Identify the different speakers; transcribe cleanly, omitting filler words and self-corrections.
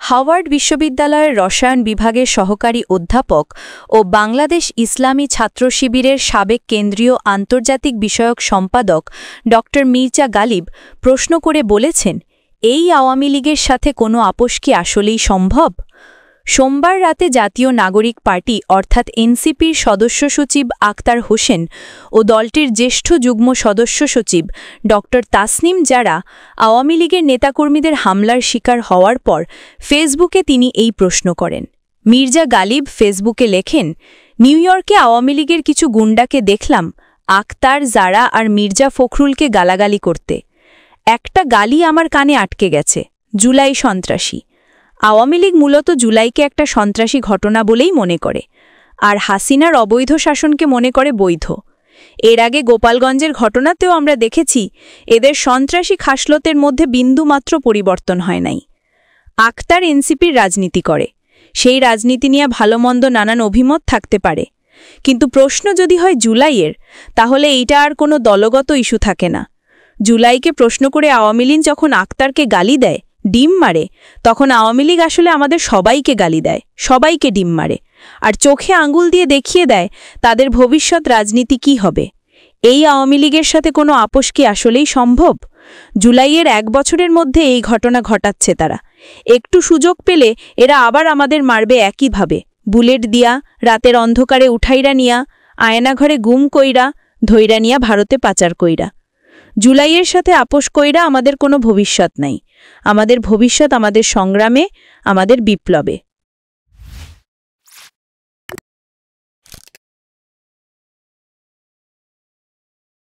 Speaker 1: Howard বিশ্ববিদ্যালয়ের রসায়ন বিভাগের সহকারী অধ্যাপক ও বাংলাদেশ ইসলামী ছাত্র শিবিরের সাবেক কেন্দ্রীয় আন্তর্জাতিক বিষয়ক সম্পাদক ড মির্জা গালিব প্রশ্ন করে বলেছেন, এই আওয়ামী লীগের সাথে কোনো আপোষ কি আসলেই সম্ভব? সোমবার রাতে জাতীয় নাগরিক পার্টি অর্থাৎ এনসিপির সদস্য সচিব আক্তার হোসেন ও দলটির জ্যেষ্ঠ যুগ্ম সদস্য সচিব ড তাসনিম জারা আওয়ামী লীগের নেতাকর্মীদের হামলার শিকার হওয়ার পর ফেসবুকে তিনি এই প্রশ্ন করেন। মির্জা গালিব ফেসবুকে লেখেন, নিউ ইয়র্কে আওয়ামী লীগের কিছু গুন্ডাকে দেখলাম আক্তার, জারা আর মির্জা ফখরুলকে গালাগালি করতে। একটা গালি আমার কানে আটকে গেছে, জুলাই সন্ত্রাসী। আওয়ামী লীগ মূলত জুলাইকে একটা সন্ত্রাসী ঘটনা বলেই মনে করে, আর হাসিনার অবৈধ শাসনকে মনে করে বৈধ। এর আগে গোপালগঞ্জের ঘটনাতেও আমরা দেখেছি এদের সন্ত্রাসী খাসলতের মধ্যে বিন্দুমাত্র পরিবর্তন হয় নাই। আক্তার এনসিপির রাজনীতি করে, সেই রাজনীতি নিয়ে ভালোমন্দ নানান অভিমত থাকতে পারে, কিন্তু প্রশ্ন যদি হয় জুলাইয়ের, তাহলে এইটা আর কোনো দলগত ইস্যু থাকে না। জুলাইকে প্রশ্ন করে আওয়ামী লীগ যখন আক্তারকে গালি দেয়, ডিম মারে, তখন আওয়ামী লীগ আসলে আমাদের সবাইকে গালি দেয়, সবাইকে ডিম মারে, আর চোখে আঙ্গুল দিয়ে দেখিয়ে দেয় তাদের ভবিষ্যৎ রাজনীতি কি হবে। এই আওয়ামী লীগের সাথে কোনো আপোষ কি আসলেই সম্ভব? জুলাইয়ের 1 বছরের মধ্যে এই ঘটনা ঘটাচ্ছে তারা। একটু সুযোগ পেলে এরা আবার আমাদের মারবে একইভাবে, বুলেট দিয়া, রাতের অন্ধকারে উঠাইরা নিয়া, আয়নাঘরে গুম কইরা, ধইরা নিয়া ভারতে পাচার কইরা। জুলাইয়ের সাথে আপোষ কইরা আমাদের কোনো ভবিষ্যৎ নাই। আমাদের ভবিষ্যৎ আমাদের সংগ্রামে, আমাদের বিপ্লবে।